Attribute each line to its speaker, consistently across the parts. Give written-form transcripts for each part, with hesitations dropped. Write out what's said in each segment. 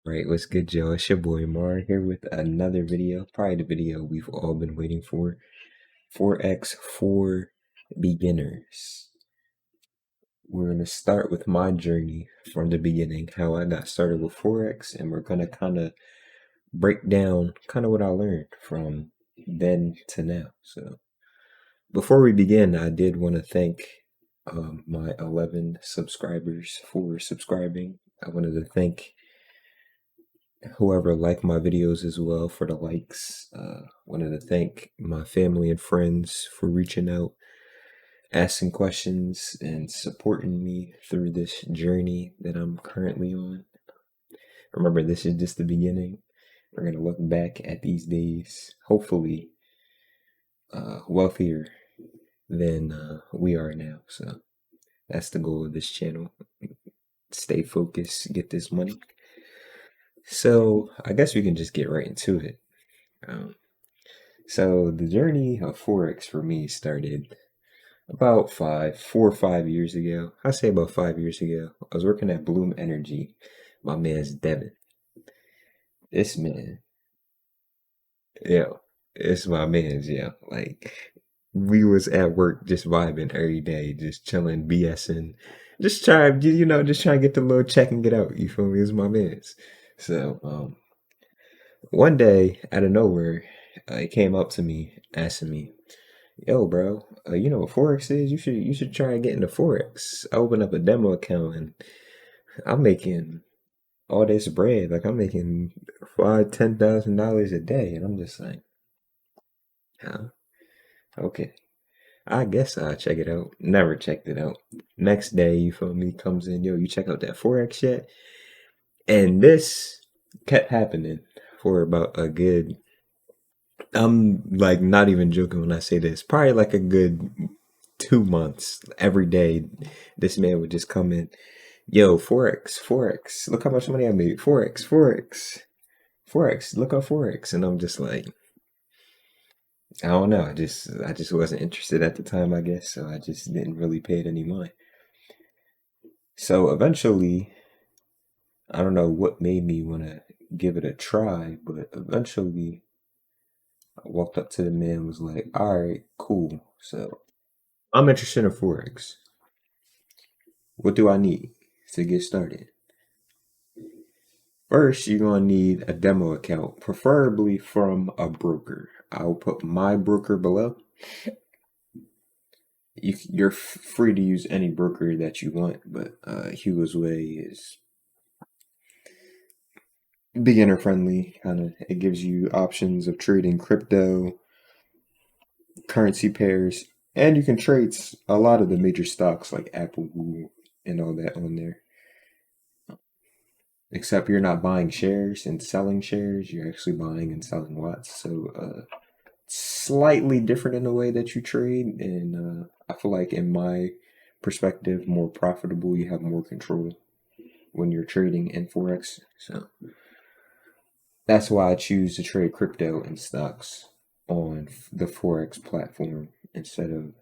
Speaker 1: Right, what's good, Joe? It's your boy Mar here with another video, probably the video we've all been waiting for, Forex for beginners. We're going to start with my journey from the beginning, how I got started with Forex, and we're going to kind of break down kind of what I learned from then to now. So before we begin, I did want to thank my 11 subscribers for subscribing. I wanted to thank whoever liked my videos as well for the likes. Wanted to thank my family and friends for reaching out, asking questions, and supporting me through this journey that I'm currently on. Remember, this is just the beginning. We're going to look back at these days, hopefully wealthier than we are now. So that's the goal of this channel. Stay focused, get this money. So I guess we can just get right into it. So the journey of Forex for me started about 4 or 5 years ago. I say about 5 years ago. I was working at Bloom Energy. My man's Devin. This man, yeah, it's my man's, yeah. Like we was at work just vibing every day, just chilling, BSing, just trying, just trying to get the little check and get out. You feel me? It's my man's. So one day out of nowhere, he came up to me asking me, "Yo, bro, you know what Forex is? You should try and get into Forex." I opened up a demo account and I'm making all this bread. Like I'm making $5,000, $10,000 a day, and I'm just like, huh? Okay, I guess I'll check it out. Never checked it out. Next day, you feel me, comes in, yo, you check out that Forex yet? And this kept happening for about a good. I'm like not even joking when I say this. Probably like a good 2 months. Every day, this man would just come in. Yo, Forex, Forex. Look how much money I made. Forex, Forex, Forex. Look up Forex, and I'm just like, I don't know. I just wasn't interested at the time, I guess. So I just didn't really pay it any mind. So eventually, I don't know what made me want to give it a try, but eventually, I walked up to the man and was like, "All right, cool. So I'm interested in Forex. What do I need to get started?" First, you're going to need a demo account, preferably from a broker. I'll put my broker below. You're free to use any broker that you want, but Hugo's Way is beginner friendly. Kind of, it gives you options of trading crypto, currency pairs, and you can trade a lot of the major stocks like Apple, Google, and all that on there. Except you're not buying shares and selling shares, you're actually buying and selling lots. So slightly different in the way that you trade, and I feel like in my perspective, more profitable. You have more control when you're trading in Forex. So that's why I choose to trade crypto and stocks on the Forex platform instead of,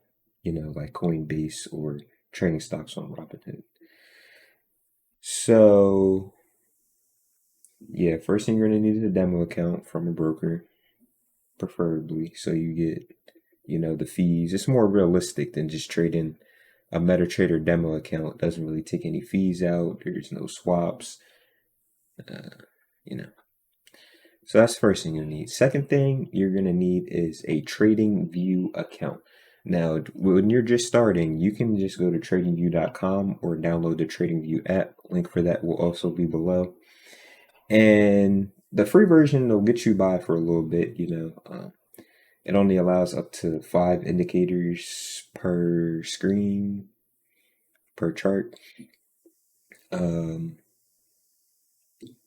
Speaker 1: like Coinbase or trading stocks on Robinhood. So yeah, first thing you're gonna need is a demo account from a broker, preferably, so you get, the fees. It's more realistic than just trading a MetaTrader demo account. It doesn't really take any fees out. There's no swaps. Uh, you know. So that's the first thing you need. Second thing you're gonna need is a TradingView account. Now, when you're just starting, you can just go to tradingview.com or download the TradingView app. Link for that will also be below. And the free version will get you by for a little bit. It only allows up to 5 indicators per screen, per chart.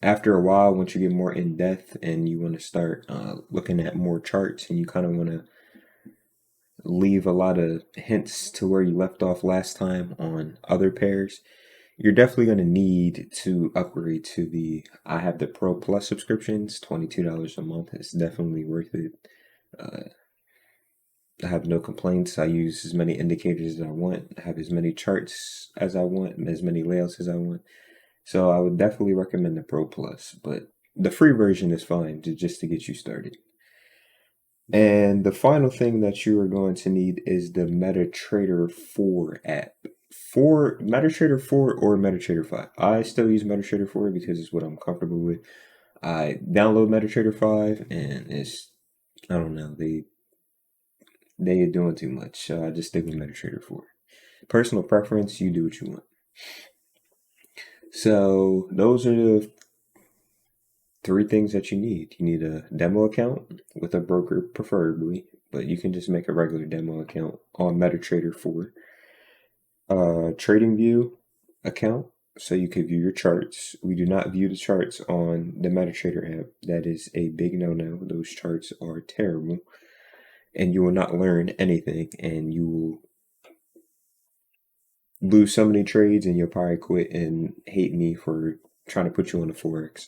Speaker 1: After a while, once you get more in depth and you want to start looking at more charts and you kind of want to leave a lot of hints to where you left off last time on other pairs, you're definitely going to need to upgrade to the I have the Pro Plus subscriptions, $22 a month. It's definitely worth it. I have no complaints. I use as many indicators as I want. I have as many charts as I want, as many layouts as I want. So I would definitely recommend the Pro Plus, but the free version is fine just to get you started. And the final thing that you are going to need is the MetaTrader 4 app. For MetaTrader 4 or MetaTrader 5. I still use MetaTrader 4 because it's what I'm comfortable with. I download MetaTrader 5 and it's, I don't know, they are doing too much. So I just stick with MetaTrader 4. Personal preference, you do what you want. So those are the three things that you need. You need a demo account with a broker preferably, but you can just make a regular demo account on MetaTrader 4. TradingView account so you can view your charts. We do not view the charts on the MetaTrader app. That is a big no-no. Those charts are terrible and you will not learn anything and you will lose so many trades and you'll probably quit and hate me for trying to put you on the Forex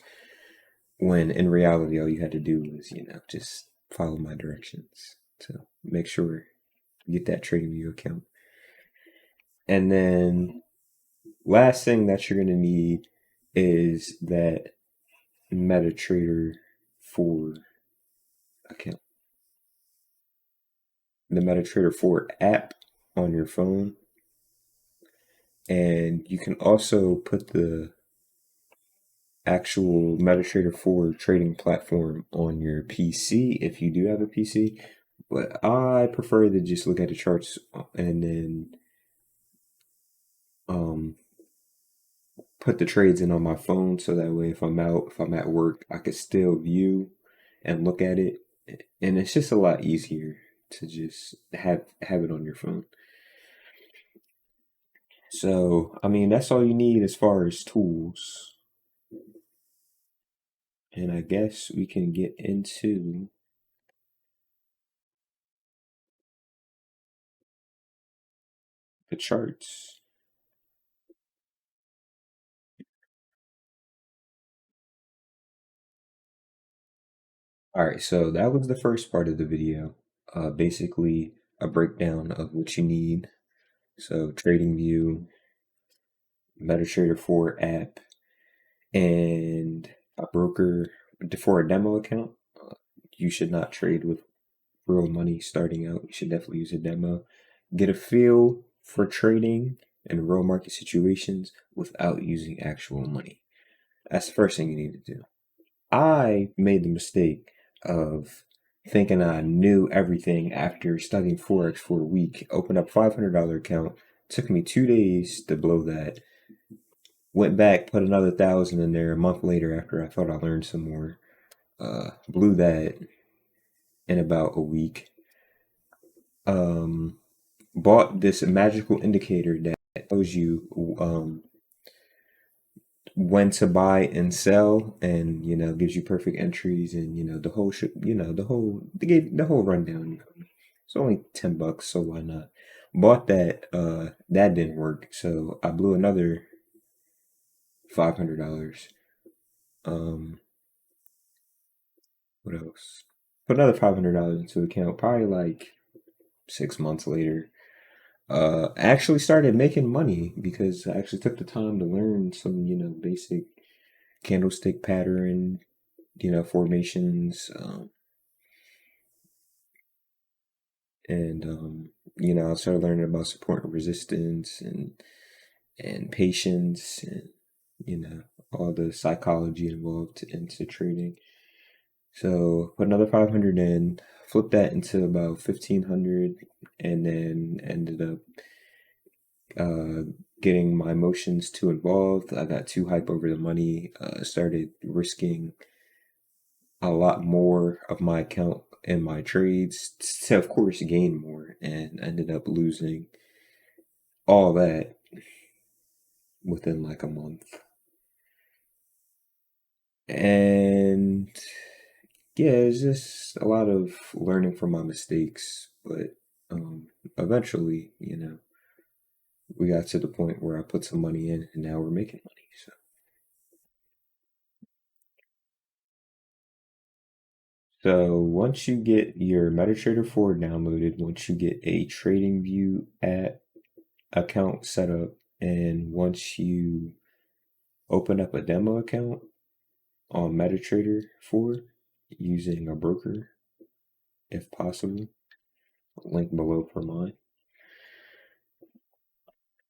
Speaker 1: when in reality all you had to do was, just follow my directions. So make sure you get that TradingView account. And then last thing that you're going to need is that MetaTrader 4 account. The MetaTrader 4 app on your phone. And you can also put the actual MetaTrader 4 trading platform on your PC if you do have a PC. But I prefer to just look at the charts and then put the trades in on my phone so that way if I'm at work, I could still view and look at it. And it's just a lot easier to just have it on your phone. So, I mean, that's all you need as far as tools. And I guess we can get into the charts. All right, so that was the first part of the video. Basically, a breakdown of what you need. So, TradingView, MetaTrader 4 app, and a broker for a demo account. You should not trade with real money starting out. You should definitely use a demo. Get a feel for trading in real market situations without using actual money. That's the first thing you need to do. I made the mistake of thinking I knew everything after studying Forex for a week. Opened up $500 account. Took me 2 days to blow that. Went back, put another 1,000 in there a month later after I thought I learned some more. Blew that in about a week. Bought this magical indicator that tells you when to buy and sell, and gives you perfect entries, and the whole they gave the whole rundown. It's only $10, so why not? Bought that. That didn't work, so I blew another $500. What else? Put another $500 into the account. Probably like 6 months later. Actually started making money because I actually took the time to learn some, basic candlestick pattern, formations, and I started learning about support and resistance and patience and all the psychology involved into trading. So put another 500 in, flipped that into about 1,500, and then ended up getting my emotions too involved. I got too hype over the money. Started risking a lot more of my account and my trades to, of course, gain more, and ended up losing all that within like a month. And yeah, it's just a lot of learning from my mistakes, but eventually, we got to the point where I put some money in, and now we're making money. So once you get your MetaTrader 4 downloaded, once you get a TradingView app account set up, and once you open up a demo account on MetaTrader 4 using a broker if possible. Link below for mine.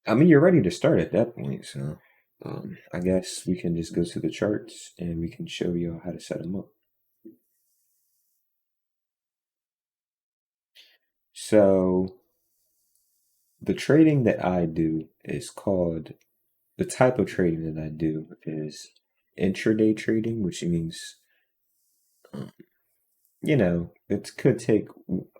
Speaker 1: I mean, you're ready to start at that point, so I guess we can just go to the charts and we can show you how to set them up. So the trading that I do is called, the type of trading that I do is intraday trading, which means, it could take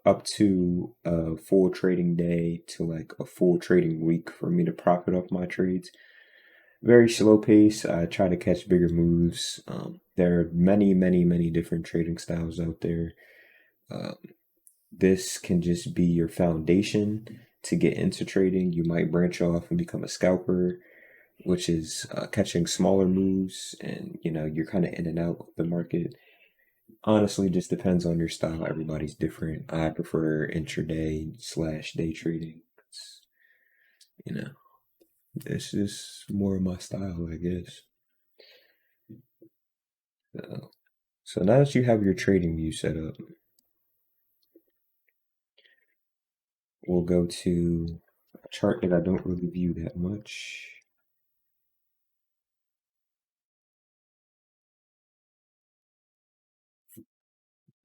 Speaker 1: up to a full trading day to like a full trading week for me to profit off my trades. Very slow pace. I try to catch bigger moves. There are many, many, many different trading styles out there. Um, this can just be your foundation to get into trading. You might branch off and become a scalper, which is catching smaller moves, and you're kind of in and out of the market. Honestly, just depends on your style. Everybody's different. I prefer intraday/day trading. It's, you know, it's just more of my style, I guess. So now that you have your trading view set up, we'll go to a chart that I don't really view that much.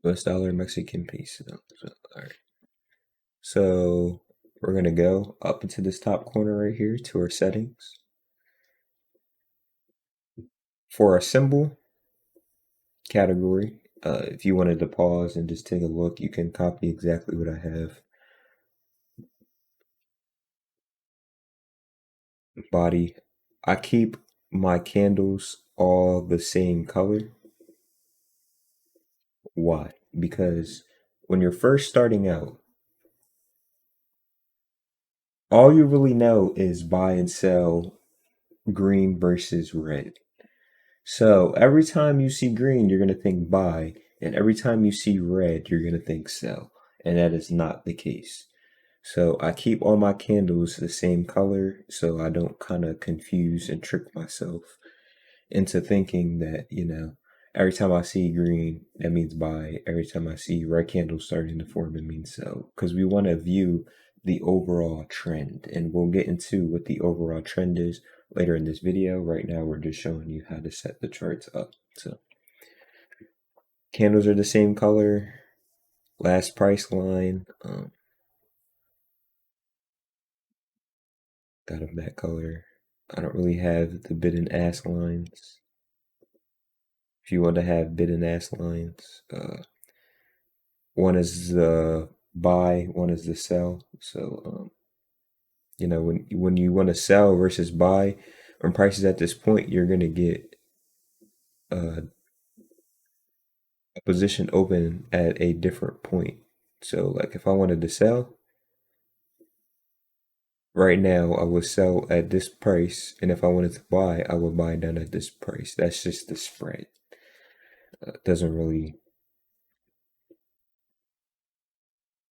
Speaker 1: US dollar, Mexican peso. So, all right. So we're gonna go up into this top corner right here to our settings. For our symbol category, if you wanted to pause and just take a look, you can copy exactly what I have. Body, I keep my candles all the same color. Why? Because when you're first starting out, all you really know is buy and sell green versus red. So every time you see green, you're going to think buy, and every time you see red, you're going to think sell. And that is not the case. So I keep all my candles the same color so I don't kind of confuse and trick myself into thinking that, every time I see green, that means buy. Every time I see red candles starting to form, it means sell. Because we want to view the overall trend. And we'll get into what the overall trend is later in this video. Right now, we're just showing you how to set the charts up. So candles are the same color. Last price line. Got them that color. I don't really have the bid and ask lines. If you want to have bid and ask lines, one is the buy, one is the sell. So, when you want to sell versus buy, when prices at this point, you're gonna get uh, a position open at a different point. So, like if I wanted to sell right now, I would sell at this price, and if I wanted to buy, I would buy down at this price. That's just the spread. Doesn't really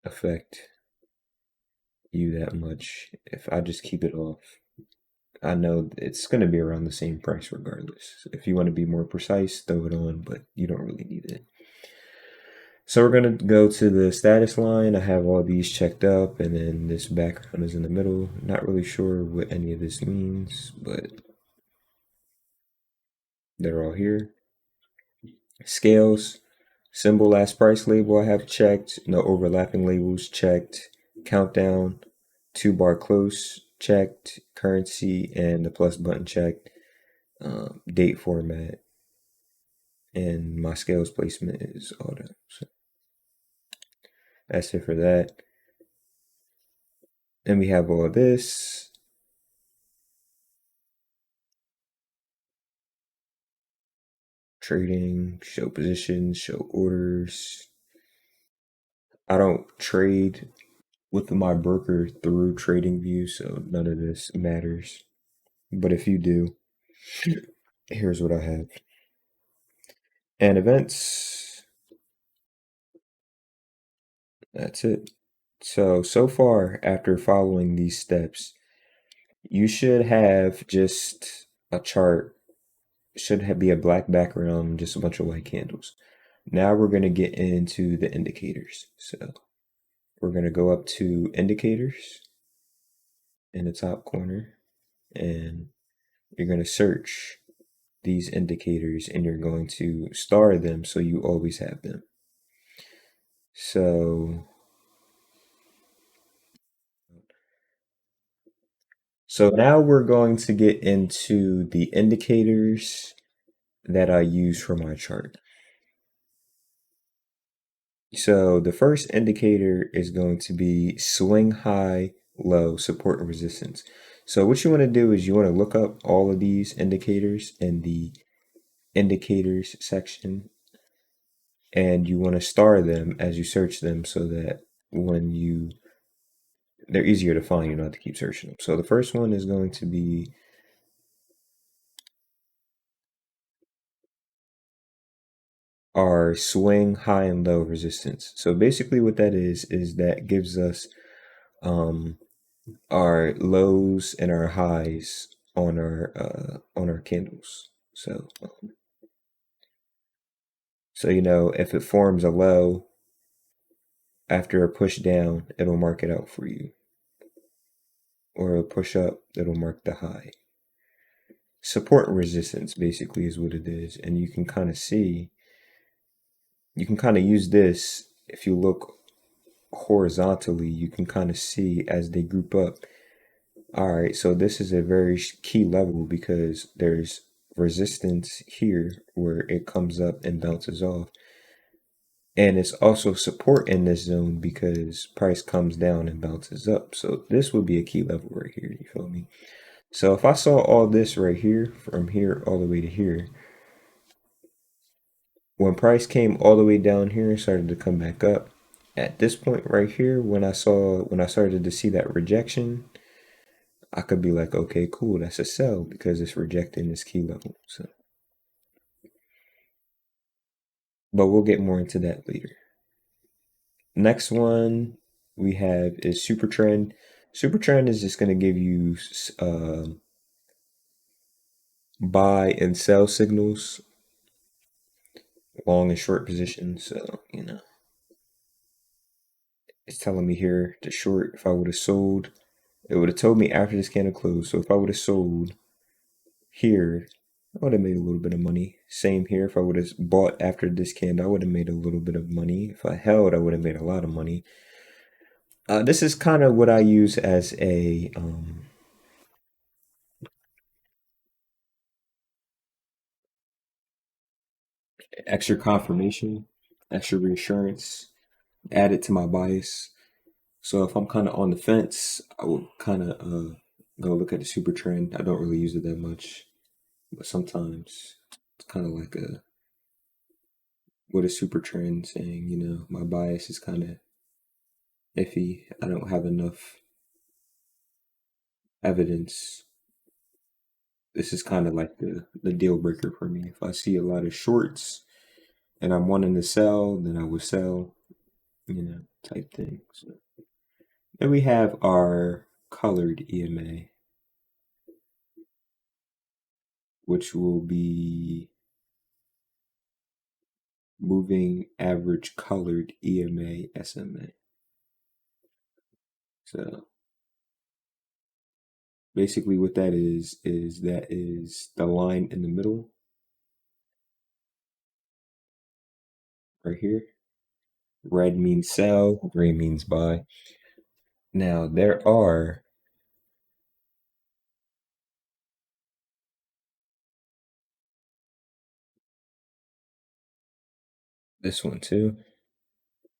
Speaker 1: affect you that much if I just keep it off. I know it's going to be around the same price regardless. If you want to be more precise, throw it on, but you don't really need it. So we're going to go to the status line. I have all these checked up, and then this background is in the middle. Not really sure what any of this means, but they're all here. Scales, symbol last price label I have checked. No overlapping labels checked. Countdown, 2-bar close checked. Currency and the plus button checked. Date format, and my scales placement is auto. So that's it for that. Then we have all this. Trading, show positions, show orders. I don't trade with my broker through TradingView, so none of this matters. But if you do, here's what I have. And events. That's it. So far, after following these steps, you should have just a chart be a black background, just a bunch of white candles. Now we're going to get into the indicators. So we're going to go up to indicators in the top corner, and you're going to search these indicators, and you're going to star them so you always have them. So now we're going to get into the indicators that I use for my chart. So the first indicator is going to be swing high, low, support and resistance. So what you want to do is you want to look up all of these indicators in the indicators section, and you want to star them as you search them so that they're easier to find, you don't have to keep searching them. So the first one is going to be our swing high and low resistance. So basically what that is that gives us our lows and our highs on our candles. So you know, if it forms a low after a push down, it'll mark it out for you. Or a push up, it'll mark the high. Support and resistance basically is what it is. And you can kind of use this if you look horizontally, you can kind of see as they group up. All right, so this is a very key level because there's resistance here where it comes up and bounces off. And it's also support in this zone because price comes down and bounces up. So this would be a key level right here, you feel me? So if I saw all this right here, from here all the way to here, when price came all the way down here and started to come back up, at this point right here, when I started to see that rejection, I could be like, okay, cool, that's a sell because it's rejecting this key level. So, but we'll get more into that later. Next one we have is super trend. Super trend is just going to give you buy and sell signals, long and short positions. So, you know, it's telling me here to short. If I would have sold, it would have told me after this candle closed. So if I would have sold here, I would have made a little bit of money. Same here. If I would have bought after this candle, I would have made a little bit of money. If I held, I would have made a lot of money. This is kind of what I use as a extra confirmation, extra reassurance, added to my bias. So if I'm kind of on the fence, I will kind of go look at the super trend. I don't really use it that much, but sometimes it's kind of like what a super trend saying, you know, my bias is kind of iffy. I don't have enough evidence. This is kind of like the deal breaker for me. If I see a lot of shorts and I'm wanting to sell, then I will sell, you know, type thing. So then we have our colored EMA, which will be moving average colored EMA SMA. So basically what that is that is the line in the middle right here. Red means sell, green means buy. Now there are this one too.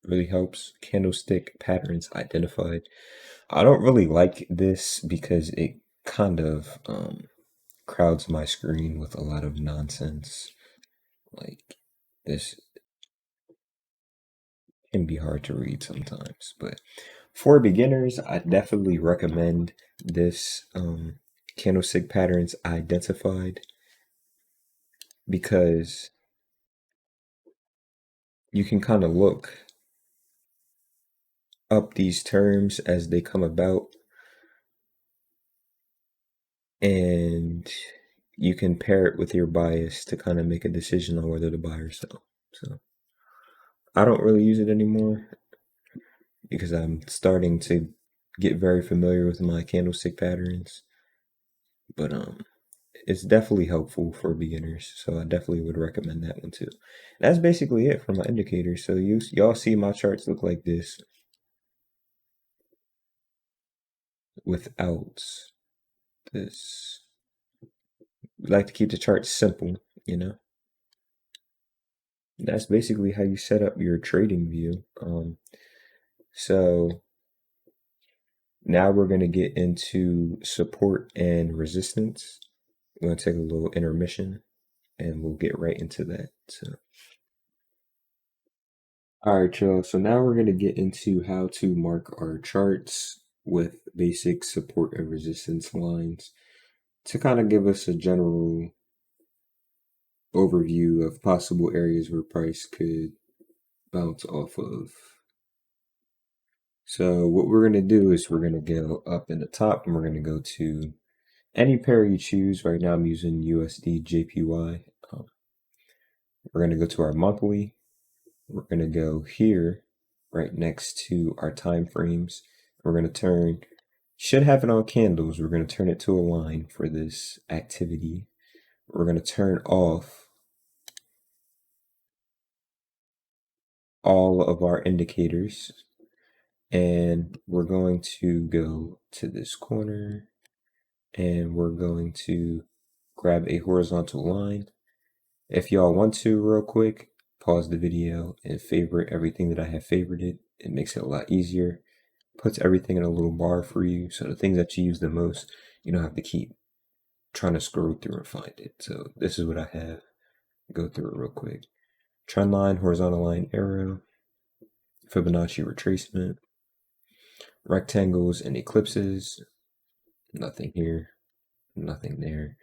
Speaker 1: Really helps. Candlestick patterns identified. I don't really like this because it kind of crowds my screen with a lot of nonsense. Like this can be hard to read sometimes, but for beginners, I definitely recommend this candlestick patterns identified because you can kind of look up these terms as they come about, and you can pair it with your bias to kind of make a decision on whether to buy or sell. So I don't really use it anymore because I'm starting to get very familiar with my candlestick patterns. But it's definitely helpful for beginners, so I definitely would recommend that one too. That's basically it for my indicators. So y'all see my charts look like this without this. We like to keep the charts simple, you know. That's basically how you set up your trading view. So now we're going to get into support and resistance. We're going to take a little intermission and we'll get right into that. So, all right, y'all. So now we're going to get into how to mark our charts with basic support and resistance lines to kind of give us a general overview of possible areas where price could bounce off of. So what we're going to do is we're going to go up in the top and we're going to go to any pair you choose. Right now I'm using USD JPY. We're going to go to our monthly. We're going to go here right next to our time frames. We're going to turn, should have it on candles. We're going to turn it to a line for this activity. We're going to turn off all of our indicators. And we're going to go to this corner and we're going to grab a horizontal line. If y'all want to real quick, pause the video and favorite everything that I have favorited. It makes it a lot easier. Puts everything in a little bar for you. So the things that you use the most, you don't have to keep trying to scroll through and find it. So this is what I have. Go through it real quick. Trend line, horizontal line, arrow, Fibonacci retracement, rectangles and ellipses. Nothing here, nothing there.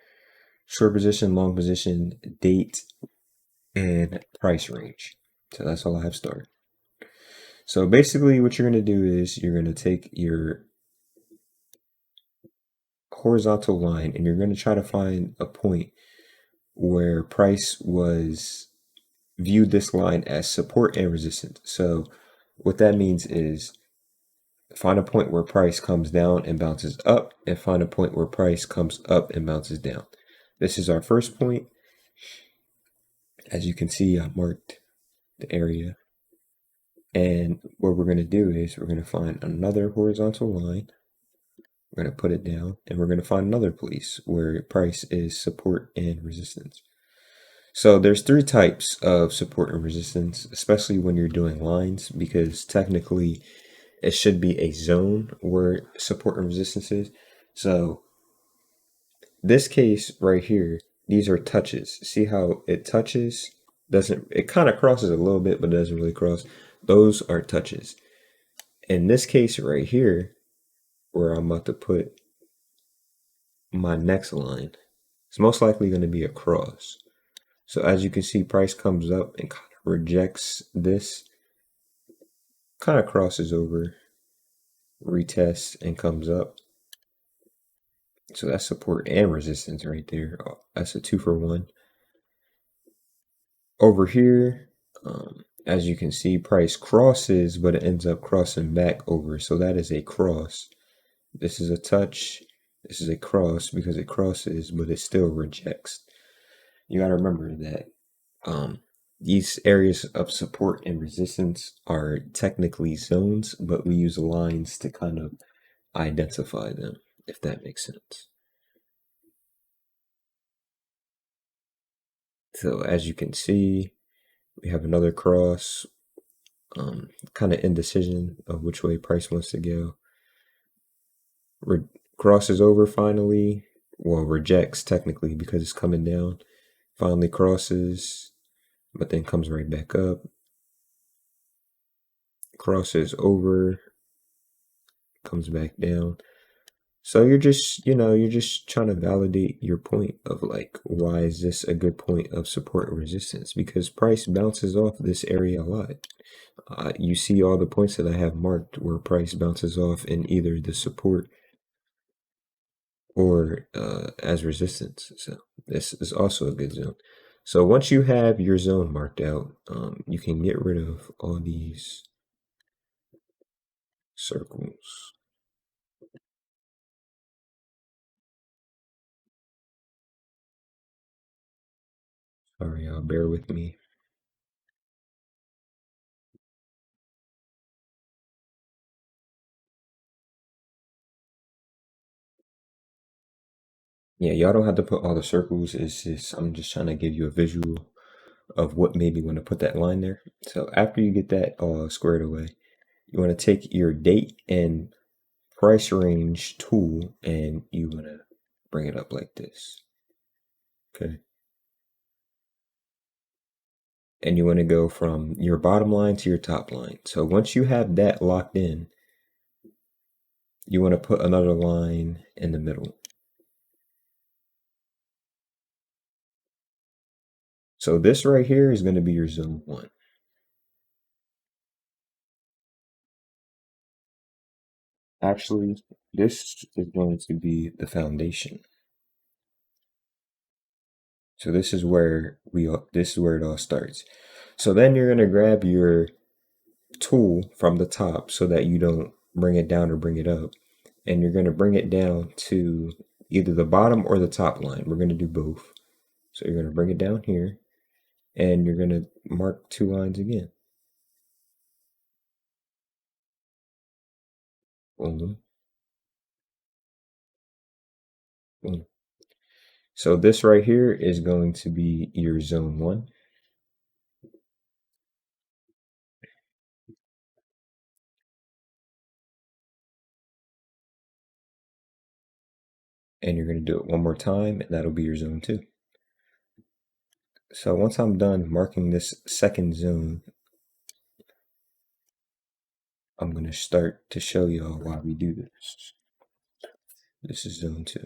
Speaker 1: Short position, long position, date, and price range. So that's all I have started. So basically what you're going to do is you're going to take your horizontal line and you're going to try to find a point where price was viewed this line as support and resistance. So what that means is find a point where price comes down and bounces up and find a point where price comes up and bounces down. This is our first point. As you can see, I marked the area. And what we're going to do is we're going to find another horizontal line. We're going to put it down and we're going to find another place where price is support and resistance. So there's three types of support and resistance, especially when you're doing lines, because technically it should be a zone where support and resistance is. So this case right here, these are touches. See how it touches? It kind of crosses a little bit, but doesn't really cross. Those are touches. In this case right here, where I'm about to put my next line, it's most likely going to be a cross. So as you can see, price comes up and kind of rejects this, kind of crosses over, retests, and comes up. So that's support and resistance right there. That's a 2-for-1. Over here, as you can see, price crosses, but it ends up crossing back over. So that is a cross. This is a touch. This is a cross because it crosses, but it still rejects. You got to remember that these areas of support and resistance are technically zones, but we use lines to kind of identify them, if that makes sense. So as you can see, we have another cross, kind of indecision of which way price wants to go. Crosses over finally, well, rejects technically because it's coming down. Finally crosses, but then comes right back up. Crosses over, comes back down. So you're just, you're just trying to validate your point of like, why is this a good point of support and resistance? Because price bounces off this area a lot. You see all the points that I have marked where price bounces off in either the support or as resistance. So this is also a good zone. So once you have your zone marked out, you can get rid of all these circles. Sorry, y'all, bear with me. Yeah, y'all don't have to put all the circles. It's just I'm just trying to give you a visual of what made me want to put that line there. So after you get that all squared away, you want to take your date and price range tool and you want to bring it up like this. Okay. And you want to go from your bottom line to your top line. So once you have that locked in, you want to put another line in the middle. So this right here is going to be your zone 1. Actually, this is going to be the foundation. So this is where this is where it all starts. So then you're going to grab your tool from the top so that you don't bring it down or bring it up. And you're going to bring it down to either the bottom or the top line. We're going to do both. So you're going to bring it down here and you're going to mark 2 lines again. Boom, boom. So this right here is going to be your zone 1. And you're going to do it one more time and that'll be your zone 2. So once I'm done marking this second zone, I'm going to start to show y'all why we do this. This is zone 2.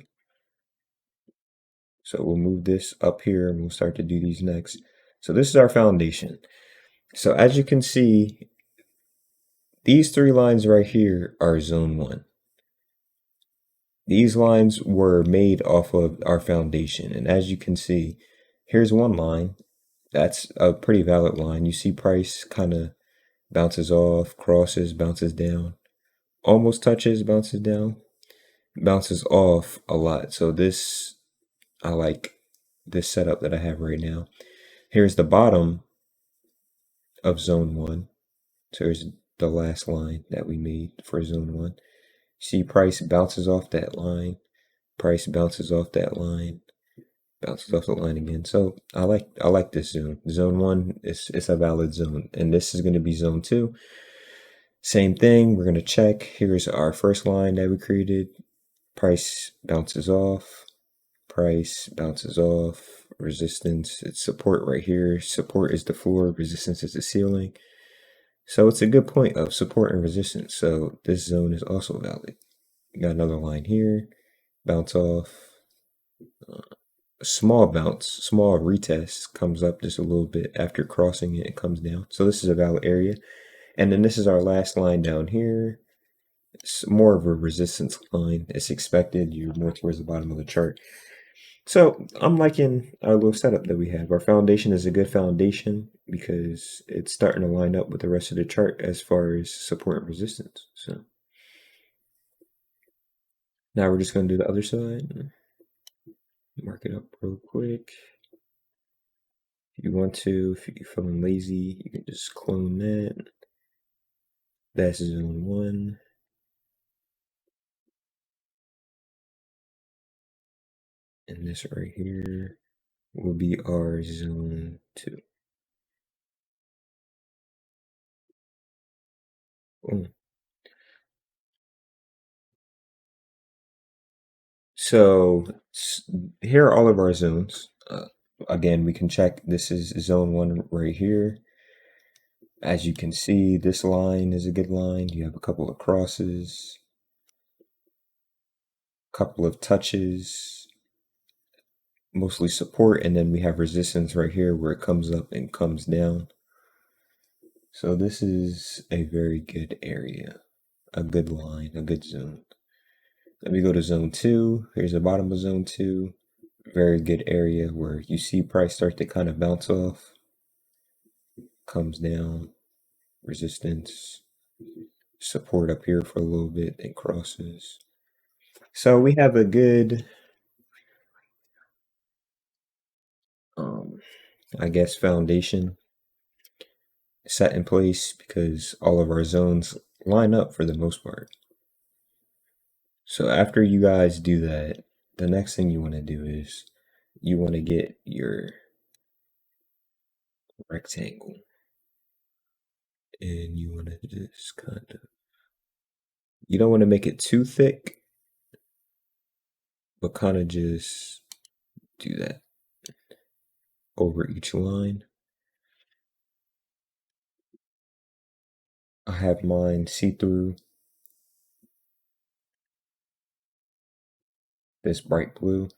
Speaker 1: So we'll move this up here and we'll start to do these next. So this is our foundation. So as you can see, these 3 lines right here are zone 1. These lines were made off of our foundation. And as you can see, here's one line. That's a pretty valid line. You see price kind of bounces off, crosses, bounces down, almost touches, bounces down, bounces off a lot. So this, I like this setup that I have right now. Here's the bottom of zone 1. So here's the last line that we made for zone 1. See price bounces off that line, price bounces off that line, bounces off the line again. So I like this zone. Zone 1 is a valid zone, and this is going to be zone 2. Same thing. We're going to check. Here's our first line that we created. Price bounces off. Price bounces off. Resistance. It's support right here. Support is the floor. Resistance is the ceiling. So it's a good point of support and resistance. So this zone is also valid. Got another line here. Bounce off. Small bounce, small retest comes up just a little bit after crossing it, it comes down. So this is a valid area. And then this is our last line down here. It's more of a resistance line. It's expected. You're more towards the bottom of the chart. So I'm liking our little setup that we have. Our foundation is a good foundation because it's starting to line up with the rest of the chart as far as support and resistance. So now we're just going to do the other side. Mark it up real quick. If you want to, if you're feeling lazy, you can just clone that. That's zone 1. And this right here will be our zone 2. Boom. So here are all of our zones. Again, we can check this is zone 1 right here. As you can see, this line is a good line. You have a couple of crosses, couple of touches, mostly support, and then we have resistance right here where it comes up and comes down. So this is a very good area, a good line, a good zone. Let me go to zone 2. Here's the bottom of zone 2. Very good area where you see price start to kind of bounce off. Comes down. Resistance. Support up here for a little bit. Then crosses. So we have a good, I guess, foundation set in place because all of our zones line up for the most part. So after you guys do that, the next thing you want to do is you want to get your rectangle and you want to just kind of, you don't want to make it too thick, but kind of just do that over each line. I have mine see-through this bright blue.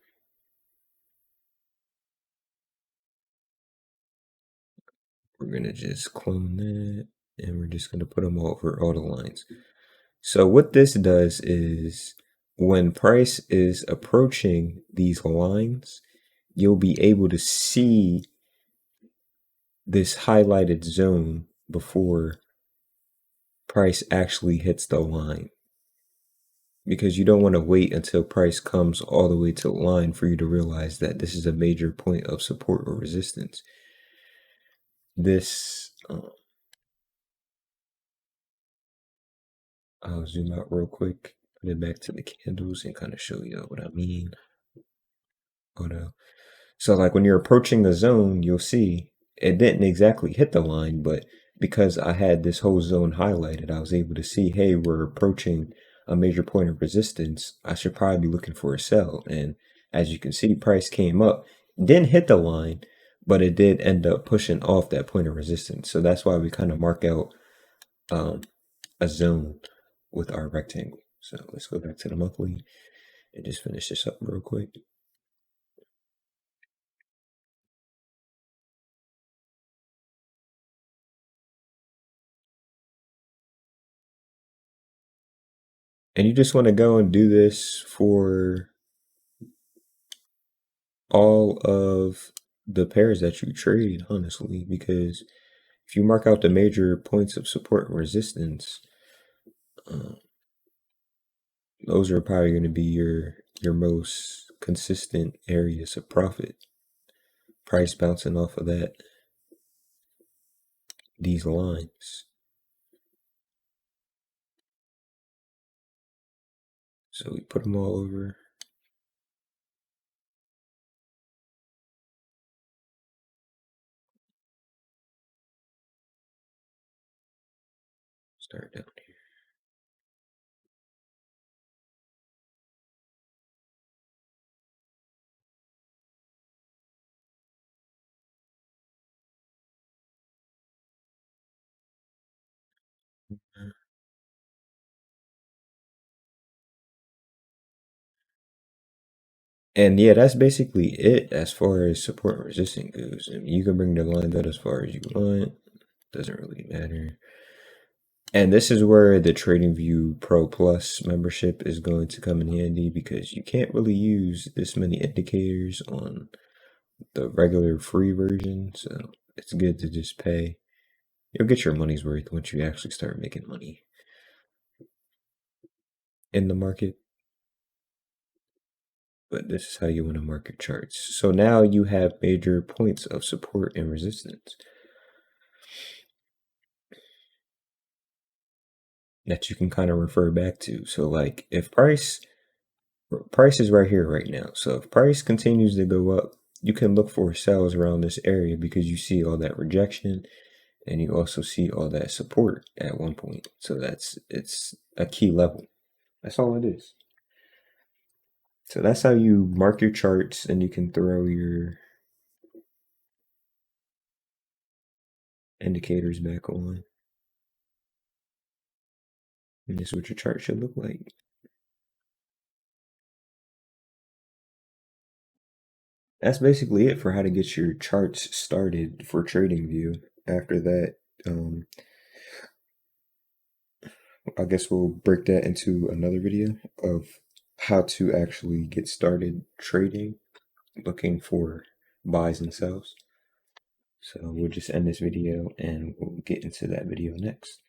Speaker 1: We're going to just clone that and we're just going to put them over all the lines. So what this does is when price is approaching these lines, you'll be able to see this highlighted zone before price actually hits the line. Because you don't want to wait until price comes all the way to the line for you to realize that this is a major point of support or resistance. This, I'll zoom out real quick, put it back to the candles and kind of show you what I mean. Oh no. So like when you're approaching the zone, you'll see it didn't exactly hit the line, but because I had this whole zone highlighted, I was able to see, hey, we're approaching a major point of resistance. I should probably be looking for a sell. And as you can see, price came up, didn't hit the line, but it did end up pushing off that point of resistance. So that's why we kind of mark out a zone with our rectangle. So let's go back to the monthly and just finish this up real quick. And you just want to go and do this for all of the pairs that you trade, honestly, because if you mark out the major points of support and resistance, those are probably going to be your most consistent areas of profit. Price bouncing off of these lines. So we put them all over. Start down here. And yeah, that's basically it as far as support and resistance goes. I mean, you can bring the lines out as far as you want. Doesn't really matter. And this is where the TradingView Pro Plus membership is going to come in handy because you can't really use this many indicators on the regular free version. So it's good to just pay. You'll get your money's worth once you actually start making money in the market. But this is how you want to market charts. So now you have major points of support and resistance that you can kind of refer back to. So like if price is right here right now. So if price continues to go up, you can look for sells around this area because you see all that rejection and you also see all that support at one point. So it's a key level. That's all it is. So that's how you mark your charts and you can throw your indicators back on. And this is what your chart should look like. That's basically it for how to get your charts started for TradingView. After that, I guess we'll break that into another video of how to actually get started trading, looking for buys and sells. So we'll just end this video and we'll get into that video next.